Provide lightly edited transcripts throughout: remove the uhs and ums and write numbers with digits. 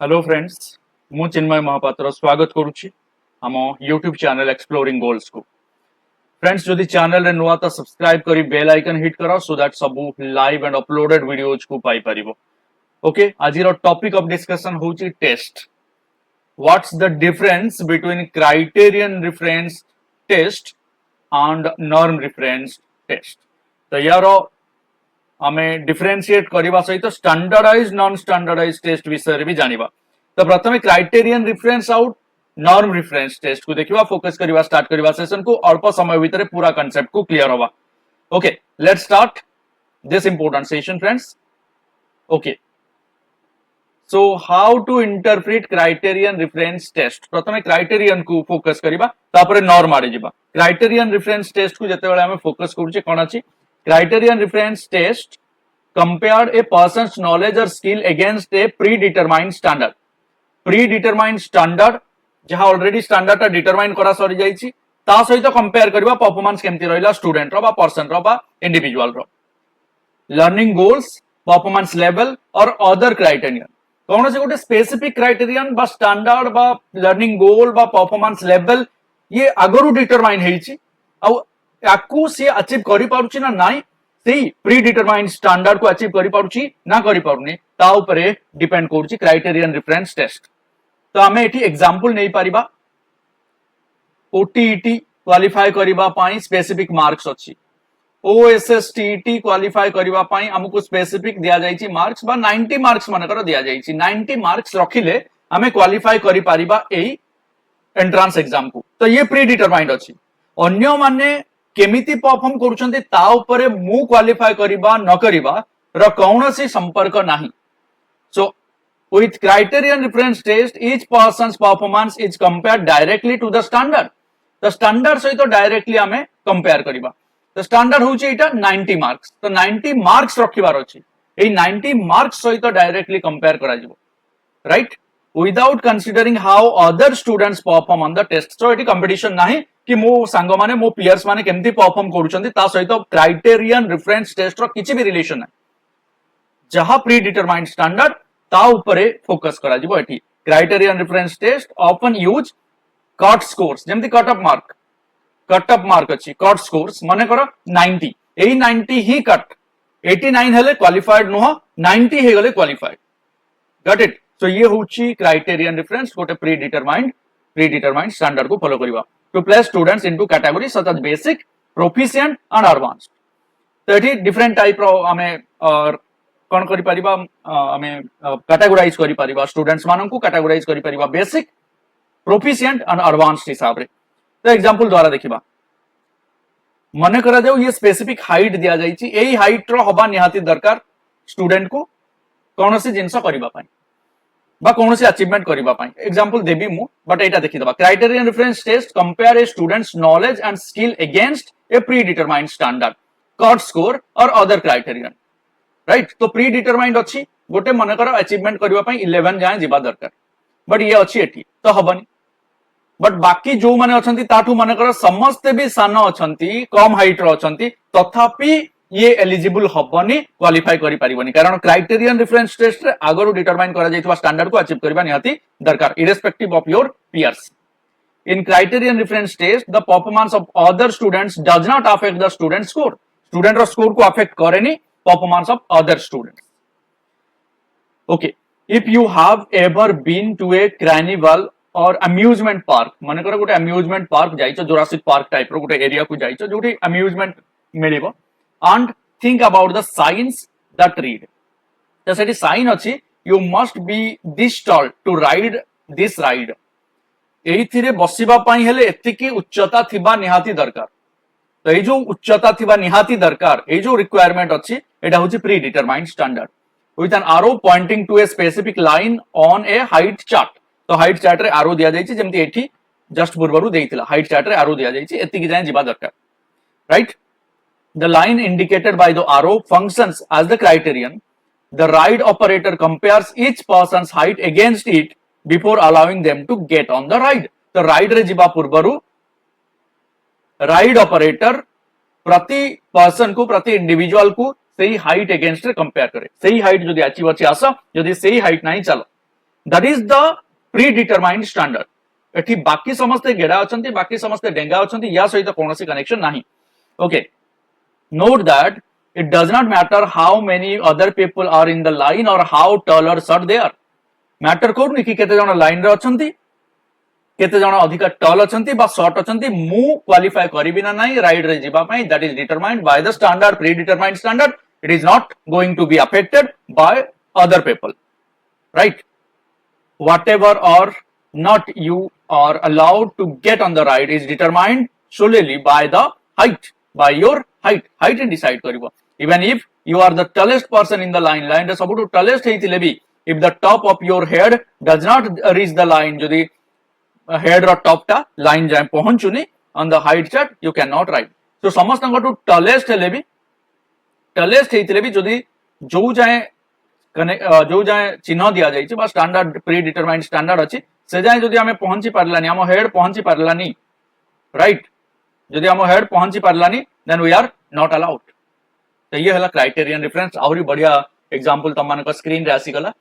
Hello friends, मु चिन्मय महापात्र स्वागत करुच्ची आम यूट्यूब चैनल एक्सप्लोरिंग गोल्स को। फ्रेंड्स, जदि चैनल रे नुआ तो सब्सक्राइब करी बेल आइकन हिट करो सो दैट सब लाइव एंड अपलोडेड वीडियोज को पाई परिबो। ओके, आज रो टॉपिक ऑफ डिस्कशन होची test. What's the difference between criterion reference test and norm reference test. तो यार आमे डिफरेंशिएट करबा सहित स्टैंडर्डाइज नॉन स्टैंडर्डाइज टेस्ट विषय भी जानिबा। तो प्रथमे क्राइटेरियन रेफरेंस आउट नॉर्म रेफरेंस टेस्ट को देखिबा, फोकस करबा, स्टार्ट करबा सेशन को अल्प समय भीतर पूरा कांसेप्ट को क्लियर होबा। Okay, let's start this important session friends. Okay, so how to interpret criterion reference test. प्रथमे क्राइटेरियन को फोकस करबा, तापरे नॉर्म आडे जिबा। क्राइटेरियन रेफरेंस टेस्ट को जते बेले हमें फोकस करूचे कोन अछि, criterion reference test compared a person's knowledge or skill against a predetermined standard। predetermined standard जहां ऑलरेडी स्टैंडर्ड ता डिटरमाइन करा सरी जाईची, ता सहित कंपेयर करबा परफॉर्मेंस केमती रहिला स्टूडेंट रो बा पर्सन रो बा इंडिविजुअल रो। लर्निंग गोल्स, परफॉर्मेंस लेवल और अदर क्राइटेरियन, कौन से गोटे स्पेसिफिक क्राइटेरियन बा स्टैंडर्ड बा लर्निंग गोल बा परफॉर्मेंस लेवल ये आगरु डिटरमाइन हेची आ याकू से अचीव करि पारुची ना नाही, सेही प्री डिटरमाइंड स्टैंडर्ड को अचीव करि पारुची ना करि पारुनी, ता ऊपर डिपेंड करूची क्राइटेरियन रेफरेंस टेस्ट। तो आमे एठी एग्जांपल नै परिबा। ओटीईटी क्वालिफाई करिबा पाई स्पेसिफिक मार्क्स अछि, ओएसएसटीईटी क्वालिफाई करिबा पाई हमकु स्पेसिफिक दिया जाईची मार्क्स बा 90 मार्क्स मानकर दिया जाईची। 90 मार्क्स रखिले आमे क्वालिफाई करि परिबा एई एंट्रांस एग्जाम को। तो ये प्री डिटरमाइंड अछि। अन्य माने केमिति परफॉर्म करूछन्ते ता ऊपर मु क्वालिफाई करिबा न करिबा र कौनसी संपर्क नाही। सो with criterion reference test each person's performance is compared directly to the standard। तो स्टैंडर्ड सहित डायरेक्टली आमे कंपेयर करिबा। तो स्टैंडर्ड होची एटा 90 मार्क्स। तो 90 मार्क्स रखिबार अछि, एई 90 मार्क्स सहित डायरेक्टली कंपेयर करा जिवो, right, without considering how other students perform on the test. So एटी कंपटीशन नाही कि मो सांग माने मो पीयर्स माने केमती परफॉर्म करूछन्ती ता सहित क्राइटेरियन रेफरेंस टेस्ट रो किछि भी रिलेशन है। जहां प्री डिटरमाइंड स्टैंडर्ड ता ऊपरे फोकस करा जिवो। एठी criterion reference test often use cut scores, जेमती कट ऑफ मार्क अछि, कट स्कोर्स माने करो 90, एई 90 ही कट, 89 हेले क्वालिफाइड नुह, 90 हे गले क्वालिफाइड। Got it. सो ये होची क्राइटेरियन रेफरेंस गोटे प्री डिटरमाइंड स्टैंडर्ड को फॉलो करिवा to place students into category such as basic, proficient and advanced. तो एठी डिफरेंट टाइप रो हमें कोन करि परिबा, हमें कैटेगराइज करि परिबा स्टूडेंट्स मानन को कैटेगराइज करि परिबा बेसिक, प्रोफिशिएंट एंड एडवांस्ड हिसाब रे। तो एग्जांपल द्वारा देखिबा, मने करा जाऊ ये स्पेसिफिक हाइट दिया जाईची, एई हाइट रो हबा निहाती दरकार स्टूडेंट को कोनोसी जिंस करिबा पाई बा कोनोसी अचीवमेंट करिबा पाई। एग्जांपल देबी मु, बट एटा देखि दबा। Criterion reference test compare a student's knowledge and skill against a predetermined standard, cut score or other criterion, right. तो प्री डिटरमाइंड अछि गोटे मन कर अचीवमेंट करिबा पाई 11 जाय जिबा दरकार, बट ये अछि एठी तो हबनी। बट बाकी जो माने अछंती ताठू मन कर समस्त भी सान अछंती, कम हाइट रो अछंती, तथापि ये एलिजिबल हबनी, क्वालिफाई करि परिबनी, कारण क्राइटेरियन रेफरेंस टेस्ट रे आगरो डिटरमाइन करा जायतबा स्टैंडर्ड को अचीव करबा निहाती दरकार, irrespective of your peers. In criterion reference test, the performance of other students does not affect the student score। Student रो स्कोर को अफेक्ट करेनी performance of other students। Okay, if you have ever been to a carnival or amusement park, माने करो गोटे amusement park जाइछो, Jurassic park type रो गोटे area को जाइछो जोठी amusement मिलिबो, and think about the signs that read। तो सेठी sign अछि, you must be this tall to ride this ride। एइथिरे बसिबा पाई हेले एतिकी उच्चता थिबा निहाती दरकार। तो ए जो उच्चता थिबा निहाती दरकार, ए जो रिक्वायरमेंट अछि, एटा होछि predetermined standard with an arrow pointing to a specific line on a height chart. तो हाइट चार्ट रे आरो दिया जाइछि, जेमति एठी जस्ट पूर्वरु देइथिला हाइट चार्ट रे आरो दिया जाइछि, एतिकी जाय जिबा दरकार, right. The line indicated by the arrow functions as the criterion. The ride operator compares each person's height against it before allowing them to get on the ride. तो ride रे जिबा पूर्वरु राइड ऑपरेटर प्रति person को, प्रति individual को सेही height against रे compare करे। सेही हाइट जदि अचीव अछि आस, जदि सेही हाइट नाही चलो, that is the pre determined standard. एठी बाकी समस्त गेड़ा अछंती, बाकी समस्त डेंगा अछंती, या सहित कोनोसी कनेक्शन नाही। Okay, note that it does not matter how many other people are in the line or how tall or short they are। Matter code कि केते जण लाइन रे अछंती, केते जण अधिक टॉल अछंती बा शॉर्ट अछंती, मु क्वालिफाई करिबि ना नाही राइड रे जिबा पई, that is determined by the standard, predetermined standard. It is not going to be affected by other people, right. whatever or not you are allowed to get on the ride is determined solely by the height, by your height decide karibo। even if you are the tallest person in the line re sabutu tallest heitile bi, if the top of your head does not reach the line, jodi head ro top ta line jae pahunchuni on the height chart, you cannot ride। so samast to tallest hele bi, tallest heitile bi jodi jo jae जो जाए चिन्ह दि जाए standard predetermined standard अच्छी से जाए जदि आम पहुंची पारानी, आम हेड पहुंची पारानी, राइट, जदि आम हेड पहुंची पारानी, then we are not allowed. तो ये है क्राइटेरियन रिफरेंस। आहुरी बढ़िया एग्जांपल तुम मान स्क्रीन रे आसीगला।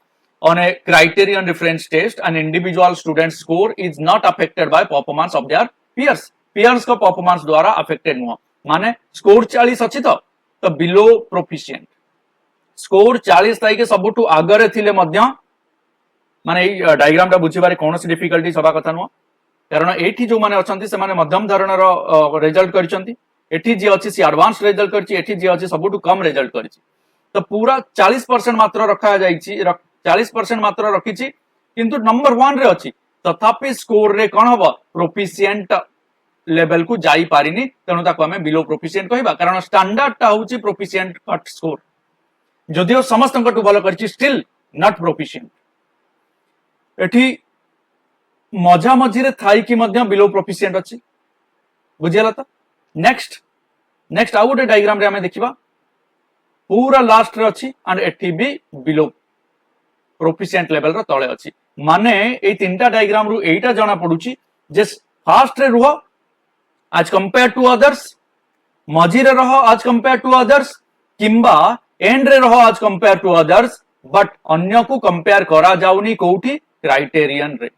On a criterion reference test an individual student score is not affected by performance of their peers. Peers को परफॉर्मेंस द्वारा अफेक्टेड नुह, माने स्कोर 40 अच्छी तो बिलो प्रोफिशिएंट। स्कोर 40 थाई के सबुठु आगरे थिले मध्य, माने डायग्राम टा बुझिबारे कोनोसी डिफिकल्टी सभा कथा नुह, कारण एठी जो माने अछंती से माने मध्यम धरणर रिजल्ट करिसंती। एठी जे अछि से एडवांस रिजल्ट करछि, एठी जे अछि सबुठु कम रिजल्ट करछि। तो पूरा 40% मात्र रखा जाइछि, 40% मात्र रखिछि, किंतु नंबर 1 रे अछि, तथापि स्कोर रे कोन हबो प्रोफिशिएंट लेवल को जाई पारिनी, तेनु ताको हमें बिलो प्रोफिशिएंट कहबा, कारण स्टैंडर्ड टा होछि प्रोफिशिएंट कट स्कोर। जदिओ समस्त भल कर स्टिल नॉट प्रोफिशिएंट। एठी मजा मझी थाई कि बिलो प्रोफिशिएंट अच्छी, बुझीगला तो। नेक्स्ट आउ गोटे डायग्राम रे हमें देखिबा, पूरा लास्ट रे अच्छी एंड एठी भी बिलो प्रोफिशिएंट लेवल रो तळे अच्छी। माने ए तीनटा डायग्राम रु एटा जणा पडुची जे फास्ट रे रुह आज कंपेयर टू अदर्स, मझी रे रह आज कंपेयर टू अदर्स, किंबा एंड रे रहो आज कंपेयर टू अदर्स, बट अन्य को कंपेयर करा जाउनी कोठी क्राइटेरियन रे।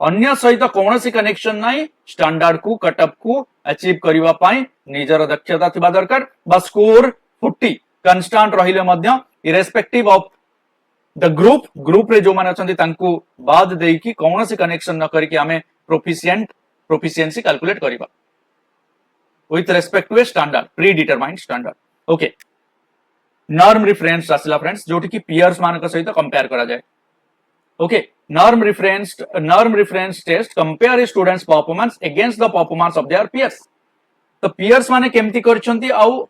अन्य सहित कौनसी कनेक्शन नहीं, स्टैंडर्ड को कटअप को अचीव करबा पई निजर दक्षता थिबा दरकार, बा स्कोर 40 कांस्टेंट रहिले मध्य इरेस्पेक्टिव ऑफ द ग्रुप रे जो माने अछंती तांको बाद देई कि कौनसी कनेक्शन न करके हमें प्रोफिशिएंसी कैलकुलेट करबा with respect to a standard predetermined standard. Okay, norm reference आसिला फ्रेंड्स, जोटी की पियर्स मान सहित कंपेयर करा जाए। Okay, norm reference test compare students performance against the performance of their peers. तो पियर्स माने केमती करछंती आउ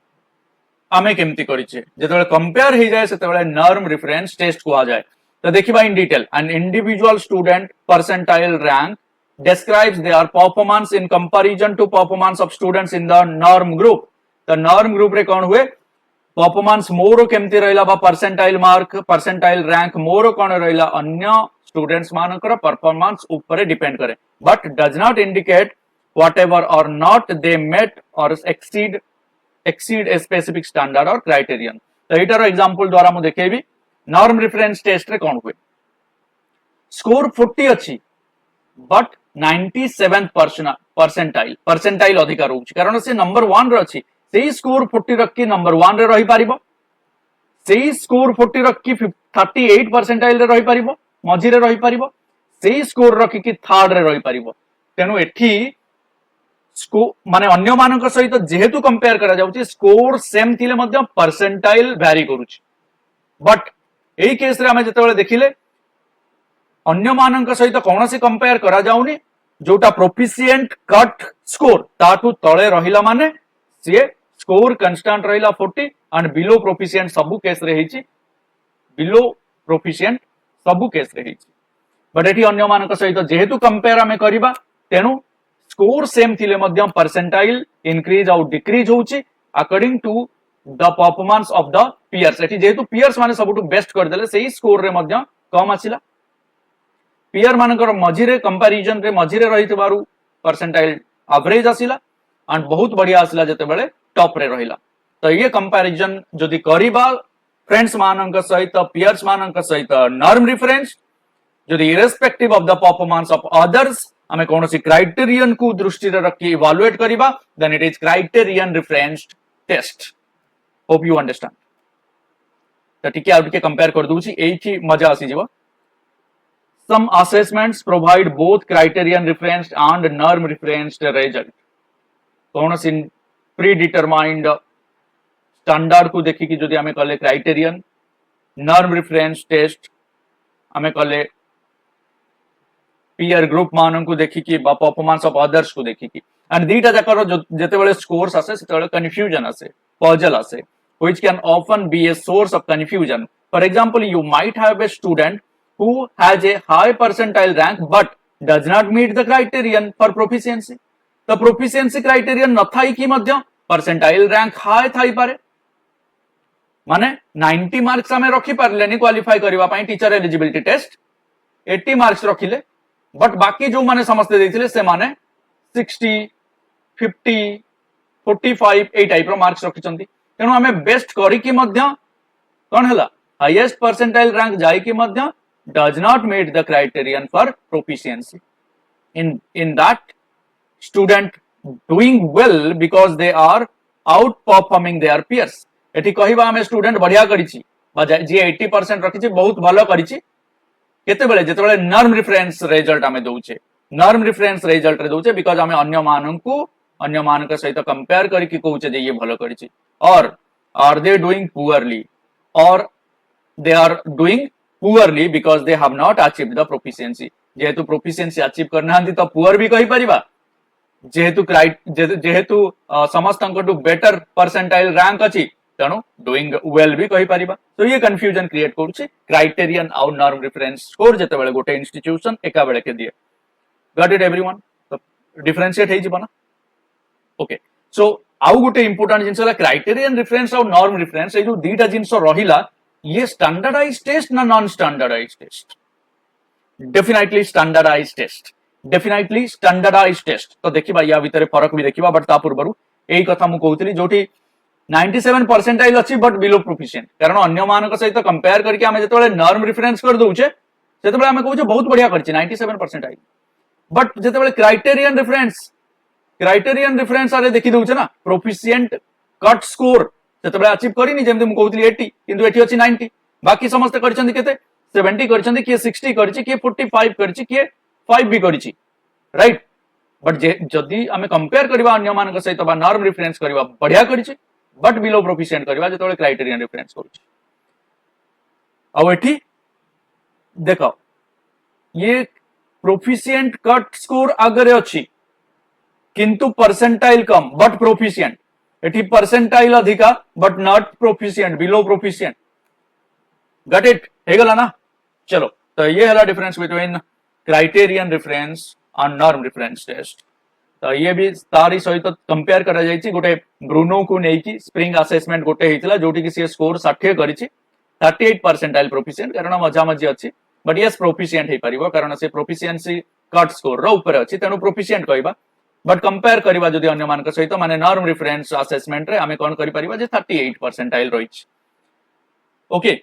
आमे केमती करिचे, जेतबेले कंपेयर हे जाए सेतबेले नॉर्म रिफरेंस टेस्ट को आ जाए। तो देखिबा in detail, N individual student percentile rank describes their performance in comparison to performance of students in the norm group। तो नॉर्म ग्रुप रे कौन हुए परफॉर्मेंस मोर केमती रहिला बा परसेंटाइल मार्क परसेंटाइल रैंक मोर कौन रहिला अन्य स्टूडेंट्स मानकर परफॉर्मेंस ऊपर डिपेंड करे, but does not indicate whatever और नॉट दे मेट और एक्सीड ए स्पेसिफिक स्टैंडर्ड और क्राइटेरियन। तो एटार एग्जांपल द्वारा मु देखेबी, नॉर्म रेफरेंस टेस्ट रे कौन हुए स्कोर 40 अच्छी बट 97 परसेंटाइल अधिक रोच, कारण से नंबर 1 रे अच्छी, सेही स्कोर 40 रखी नंबर 1 रे रही पारिबो, सेही स्कोर 40 रखी 38 परसेंटाइल रे रही पारिबो, मझी रे रही पारिबो, सेही स्कोर रखी कि थर्ड रे रही पारिबो। तेनु एठी माने अन्य मानक सहित जेहेतु कंपेयर करा जाउची स्कोर सेम थिले मध्य परसेंटाइल वैरी करूची, बट एही केस रे हमें जेतेबेले देखिले अन्य मानक सहित कौनसी कंपेयर करा जाउनी, जोटा प्रोफिशिएंट कट स्कोर ताठू तळे रहिला माने से स्कोर कांस्टेंट रहिला 40 एंड बिलो प्रोफिशिएंट सबु केस रे हिची, बिलो प्रोफिशिएंट सबु केस रे हिची। बट एठी अन्य मानक सहित जेहेतु कंपेयर हमें करिबा तेनु स्कोर सेम थिले मध्य परसेंटाइल इंक्रीज और डिक्रीज होउची according to the performance of the peers. एठी जेहेतु पियर्स माने सबुटु बेस्ट कर देले सेही स्कोर रे मध्य कम आसिला, पियर मानकर मझिरे कंपैरिजन रे मझिरे रहितबारु परसेंटाइल एवरेज आसिला एंड बहुत बढ़िया आसिला जेतेबेले टॉप रे रहिला। तो ये कंपैरिजन जदि करिबा फ्रेंड्स मानक सहित पियर्स मानक सहित नॉर्म रिफरेंस जदि irrespective of the performance of others आमे कौन सी क्राइटेरियन को दृष्टि रखी इवालुएट करिबा then it is criterion referenced test hope you understand तो टिके आउ टिके कंपेयर कर दूची एठी मजा आसी जीव some assessments provide both criterion referenced and norm referenced result कौन सी predetermined स्टैंडर्ड को देखी कि जदि आमे कले क्राइटेरियन नॉर्म रेफरेंस टेस्ट आमे कले पीयर ग्रुप मान को देखी कि परफॉर्मेंस ऑफ अदर्स को देखी कि एंड दीटा जाकर जते बेले स्कोर्स आसे सेते बेले कंफ्यूजन आसे पजल आसे which can often be a source of confusion for example you might have a student who has a high percentile rank but does not meet the criterion for proficiency the proficiency criterion न Thai कि मध्य percentile rank high Thai पारे माने 90 marks हमें रखी पारलेनी qualify करबा पई teacher eligibility test 80 marks रखिले but बाकी जो माने समझते देथिले से माने 60 50 45 ए टाइप रो मार्क्स रखिचंती तेनु हमें बेस्ट करी कि मध्य कोन हला हाईएस्ट परसेंटाइल रैंक जाई कि मध्य does not meet the criterion for proficiency in that student doing well because they are outperforming their peers एठी कहिबा हमें स्टूडेंट बढ़िया करिछि बा जे 80% रखिछि बहुत भलो करिछि केते बेले जेते बेले नॉर्म रेफरेंस रिजल्ट हमें दोउछे नॉर्म रेफरेंस रिजल्ट रे दोउछे बिकॉज़ हमें अन्य मानक सहित कंपेयर करी कि कहउछे जे ये भलो करिछि और are they doing poorly or they are doing poorly because they have not achieved the proficiency जेहेतु प्रोफिशिएंसी अचीव करना तो पुअर भी कहि परिबा जेहेतु समस्त बेटर परसेंटाइल रैंक अछि तेणु डूइंग वेल भी कहि परिबा तो ये कंफ्यूजन क्रिएट करूछि criterion or norm reference score जते बेले गोटे इंस्टीट्यूशन एका बेले के दिए गॉट इट एवरीवन तो डिफरेंशिएट हे जिवना ओके सो आउ गोटे इंपोर्टेंट जिंस क्राइटेरियन रेफरेंस और नॉर्म रेफरेंस ए जो दीटा जिंस रहिला ये स्टैंडर्डाइज टेस्ट ना non standardize test definitely standardize test तो देखिबा या भितर फरक भी देखिबा बट ता पूर्वरु एई कथा मु कहउतली जोठी 97 परसेंटाइल अछि बट बिलो प्रोफिशिएंट कारण अन्य मानक सहित कंपेयर करके हमें जेतेबेले नॉर्म रेफरेंस कर दोउछे सेतेबेले हमें कहउछे बहुत बढ़िया करछि 97 परसेंटाइल बट जेतेबेले क्राइटेरियन रेफरेंस आरे देखि दोउछे ना प्रोफिशिएंट कट स्कोर सेतेबेले अचीव करिनी जेमते मु कहउतली 80 किंतु एठी अछि 90 बाकी समस्त करछन्ती केते 70 करछन्ती किए 60 करछि किए 45 करछि किए 5 भी करछि राइट बट जदी हमें कंपेयर करबा अन्य मानक सहित बा नॉर्म रेफरेंस करबा बढ़िया करछि बट बिलो प्रोफिशिएंट करबा जेतेबेले क्राइटेरियन रेफरेंस करछि आ एठी देखो ये प्रोफिशिएंट कट स्कोर आगरे अछि किंतु परसेंटाइल कम बट प्रोफिशिएंट एठी परसेंटाइल अधिका but not proficient below proficient got it हे गला ना चलो तो ये हला डिफरेंस बिटवीन क्राइटेरियन रेफरेंस और नॉर्म रेफरेंस टेस्ट तो ये भी तारी सहित कंपेयर करा जायछि गोटे ब्रूनो को नै कि स्प्रिंग असेसमेंट गोटे हेतिला जोटी कि से स्कोर 60 करिछि 38 परसेंटाइल प्रोफिशिएंट कारण मजा मजी अछि बट यस प्रोफिशिएंट हे परिबो कारण से प्रोफिशिएंसी कट स्कोर रो ऊपर अछि तेनु प्रोफिशिएंट कहबा बट कंपेयर करबा जदि अन्य मानक सहित माने नॉर्म रेफरेंस असेसमेंट रे हमें कोन करि परिबा जे 38 परसेंटाइल रहिछि ओके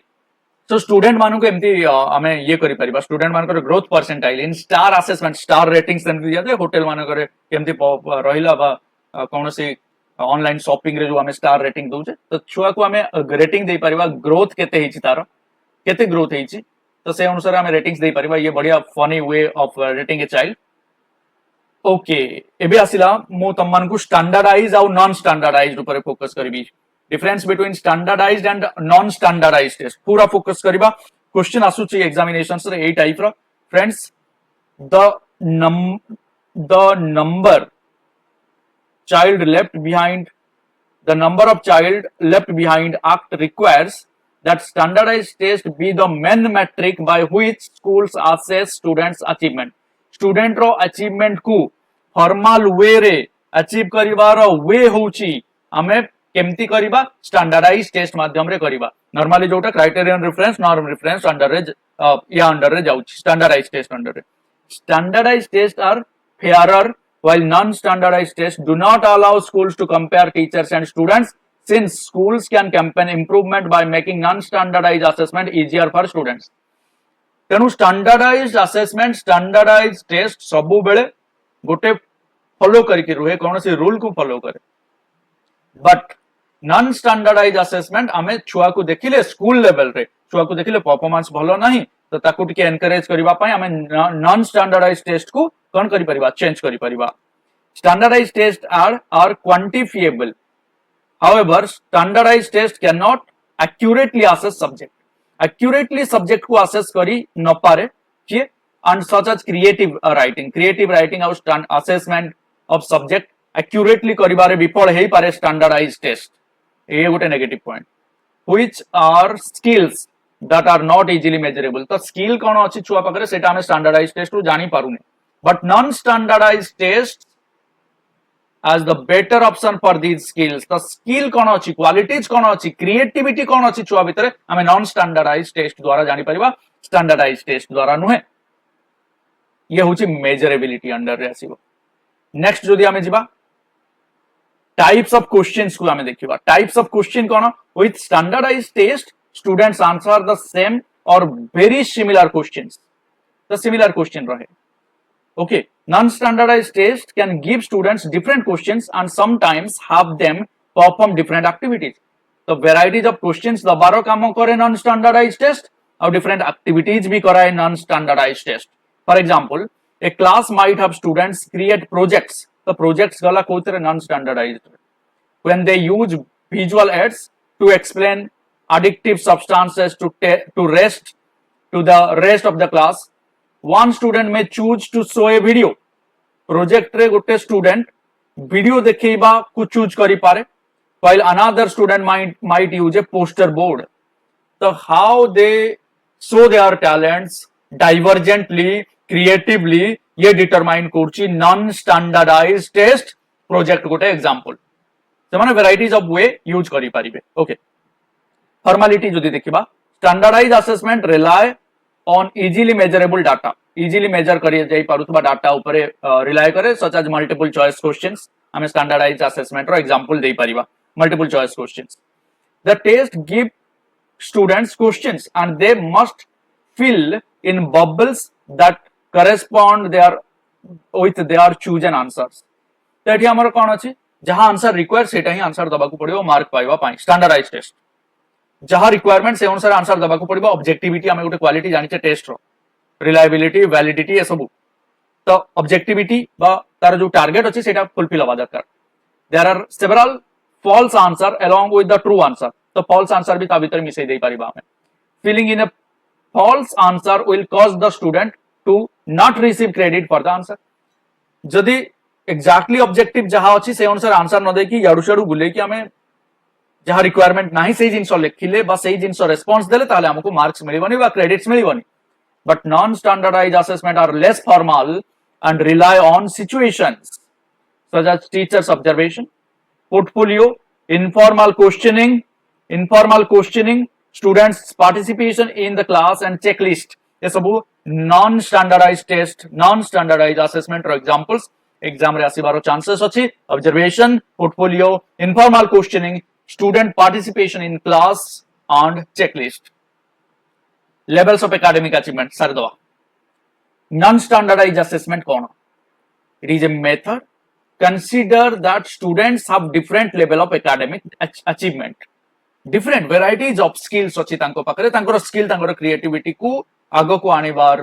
सो स्टूडेंट मानु को एमती हमें ये करि परिबा स्टूडेंट मान को growth percentile in star assessment star ratings एमती दिया दे होटल मान को एमती रहिला बा कोन से ऑनलाइन शॉपिंग रे जो हमें स्टार रेटिंग दोचे तो छुआ को हमें रेटिंग दे परिबा ग्रोथ केते हिछि तार केते ग्रोथ हिछि तो से अनुसार हमें रेटिंग्स दे परिबा ये बढ़िया funny way of rating a child okay एबे आसिला मु तमन को स्टैंडर्डाइज और नॉन स्टैंडर्डाइज्ड ऊपर फोकस करबी difference between standardized and non standardized test पूरा फोकस करबा क्वेश्चन आसुची एग्जामिनेशंस रे ए टाइप रो friends the number child left behind the number of child left behind act requires that standardized test be the main metric by which schools assess students achievement student row achievement को formal way रे achieve करिवार वे होची हमें केमती करिबा standardised test माध्यम रे करिबा normally जोटा criterion reference norm reference under रे या अंडर रे जाउची स्टैंडर्डाइज्ड टेस्ट अंडर रे standardized test are fairer while non-standardized tests do not allow schools to compare teachers and students since schools can campaign improvement by making non-standardized assessment easier for students. तेणु standardised assessment standardised test सबु बेले गोटे follow करके रुहे कौन सी rule को follow करे but non standardised assessment आमे छुआ को देखिले स्कूल लेवल रे छुआ को देखिले परफॉर्मेंस भलो नाही तो ताकू टिके एनकरेज करबा पई आमे नॉन स्टैंडर्डाइज्ड टेस्ट को कोन करि परिबा चेंज करि परिबा standardized test are quantifiable however standardized test cannot accurately assess subject accurately subject को assess करी न पारे किए and such as creative writing और assessment of subject accurately करिबारे विफल हेई पारे standardized test ए गोटे negative point which are skills that are not easily measurable तो स्किल कोन अछि छुआ पाखरे सेटा हम standardized test रो जानि पारुने but non standardized test as the better option for these skills the skill कोन अछि क्वालिटीज कोन अछि क्रिएटिविटी कोन अछि छुआ भितरे हमें नॉन स्टैंडर्डाइज्ड टेस्ट द्वारा जानि परिबा स्टैंडर्डाइज्ड टेस्ट द्वारा नुहे ये होछि मेजरेबिलिटी अंडर रे आसीबो नेक्स्ट जदि हमें जिबा टाइप्स ऑफ क्वेश्चंस को हमें देखिबा टाइप्स ऑफ क्वेश्चन कोन with standardized test students answer the same और very similar questions the similar question रहे okay non-standardized test can give students different questions and sometimes have them perform different activities so varieties of questions दबारो काम करे non-standardized test और different activities भी कराए non-standardized test for example a class might have students create projects the projects गला कोतरे non-standardized when they use visual aids to explain addictive substances to the rest of the class one student may choose to show a video project रे गोटे student video देखैबा को choose करि पारे while another student might use a poster board so how they show their talents divergently creatively ये determine करछि non standardized test project गोटे example से माने varieties of way use करि पारिबे okay formality जदि देखिबा standardized assessment rely on easily measurable data easily measure करि जाई पारुतबा डाटा ऊपर रिलाय करे such as multiple choice questions हमें स्टैंडर्डाइज्ड असेसमेंट रो एग्जांपल देई परिबा multiple choice questions the test give students questions and they must fill in bubbles that correspond their with their chosen answers तो एठी हमर कोन अछि जहां आंसर रिक्वायर सेटा ही आंसर दबा को पड़िबो मार्क पाइबा पाई स्टैंडर्डाइज्ड टेस्ट जहां रिक्वायरमेंट से अनुसार आंसर दबा को पड़िबो ऑब्जेक्टिविटी हमें गोटे क्वालिटी जानि छे टेस्ट रो रिलायबिलिटी वैलिडिटी ये सब तो ऑब्जेक्टिविटी बा तार जो टारगेट अछि सेटा फुलफिल होबा दरकार there are several false answer along with the true answer तो फॉल्स आंसर भी ता भीतर मिसै देई परिबा हमें filling in a false answer will cause the student to not receive credit for the answer जदी एक्जेक्टली ऑब्जेक्टिव जहां अछि से अनुसार आंसर न दे कि याडू शाडू बुले कि हमें जहां रिक्वायरमेंट नाही सेही जिंस लिखिले बा सेही जिंस रेस्पॉन्स देले ताले हमको मार्क्स मिलिबनी बा credits मिलिबनी but non-standardized assessment are less formal and rely on situations such as teachers observation portfolio informal questioning students participation in the class and checklist ये सब non-standardized test non-standardized assessment रो examples exam रे आसीबारो chances अछि observation portfolio informal questioning student participation in class and checklist levels of academic achievement sardawa non-standardized assessment kono it is a method consider that students have different level of academic achievement different varieties of skills अछि तांको पाखरे तांको skill तांको creativity को आगो को आनिबार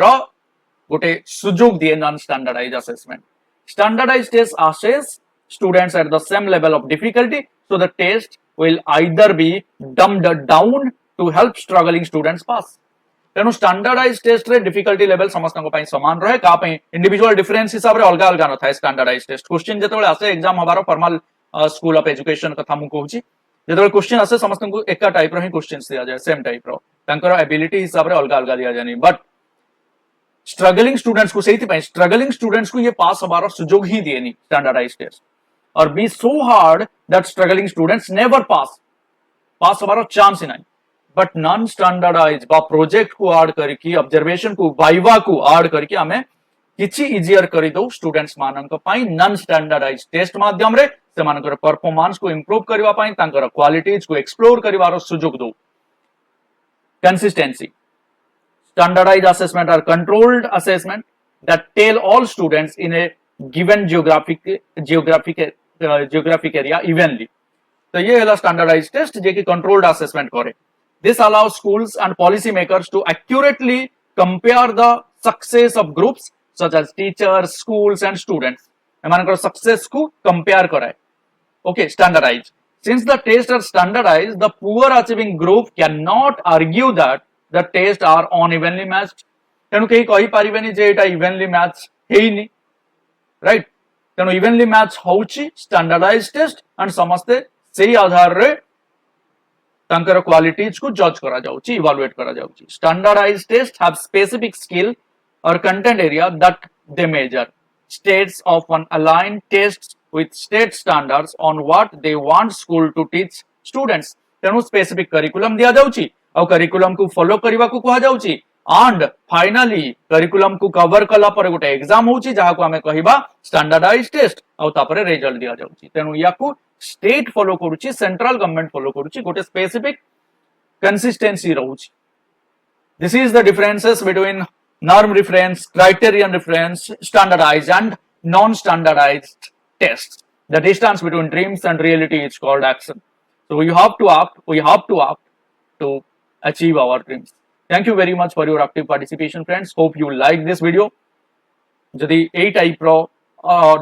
गोटे सुजोग दिए non-standardized assessment standardized test assess students at the same level of difficulty so the test will either be dumbed down to help struggling students pass तेणु स्टैंडर्डाइज टेस्ट रे डिफिकल्टी लेवल समस्त समान रहे का इंडिविजुअल डिफरेंस हिसाब रे अलग अलग न थाए स्टैंडर्डाइज टेस्ट क्वेश्चन जेतेबेले आसे एग्जाम हबार फॉर्मल स्कूल ऑफ एजुकेशन कथा मु कहूची जेतेबेले क्वेश्चन आसे समस्त को एका टाइप रो ही क्वेश्चंस दिया जाय सेम टाइप रो तांकर एबिलिटी हिसाब रे अलग अलग दिया जानी बट स्ट्रगलिंग स्टूडेंट्स को सेही स्ट्रगलिंग स्टूडेंट्स को ये पास हबार सुजोग ही दिएनी स्टैंडर्डाइज टेस्ट और be so hard that struggling students never pass हबार चांस ही नहीं बट नॉन स्टैंडर्डाइज बा प्रोजेक्ट को ऐड करके ऑब्जर्वेशन को वाइवा को ऐड करके हमें किछि इजियर करि दो स्टूडेंट्स मानन को पाई नॉन स्टैंडर्डाइज टेस्ट माध्यम रे से मानकर परफॉर्मेंस को इंप्रूव करबा पई तांकर क्वालिटीज को एक्सप्लोर करबार सुजोग दो consistency standardized assessment are controlled assessment that tell all students in a given geographic area evenly तो ये है standardized test जे कि controlled assessment करे this allows schools and policy makers to accurately compare the success of groups such as teachers schools and students एमानकर success को compare कराए okay standardized since the tests are standardized the poor achieving group cannot argue that the tests are unevenly matched तेणु कहीं कही पारिबेनी जे एटा evenly match हेइनी right तेणु evenly match होउची standardised test and समस्ते सेही आधार रे तांकर क्वालिटीज को जज करा जाउची इवैल्यूएट करा जाउची standardized test have specific skill और content area that they measure states often align tests with state standards on what they want school to teach students तेणु स्पेसिफिक करिकुलम दिया जाउची और करिकुलम को फॉलो करबा को कहा जाउची एंड फाइनली करिकुलम को कवर कला पर गोटे एग्जाम होउची जहा को हमें कहिबा स्टैंडर्डाइज्ड टेस्ट और तापरे रिजल्ट दिया जाउची तेणु याकू स्टेट फॉलो करूची सेंट्रल गवर्नमेंट फॉलो करूची गोटे स्पेसिफिक कंसिस्टेंसी रहउची this is the differences between norm reference criterion reference standardized and non standardized tests the distance between dreams and reality is called action so we have to act to achieve our dreams thank you very much for your active participation friends hope you like this video जदि ए type रो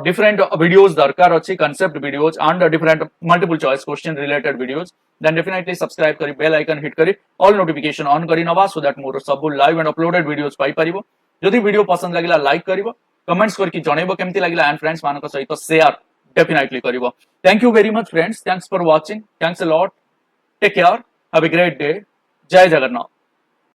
different videos दरकार अछि concept videos and different multiple choice question related videos then definitely subscribe करी bell icon hit करी all notification on करी नबा so that मोर सब live and uploaded videos पाई परिबो जदि video पसंद लागिला लाइक करिवो कमेंट्स करके जणैबो केमति लागिला एंड फ्रेंड्स मानको सहित शेयर डेफिनेटली करिवो thank you very much friends thanks for watching thanks a lot take care have a great day जय जगन्नाथ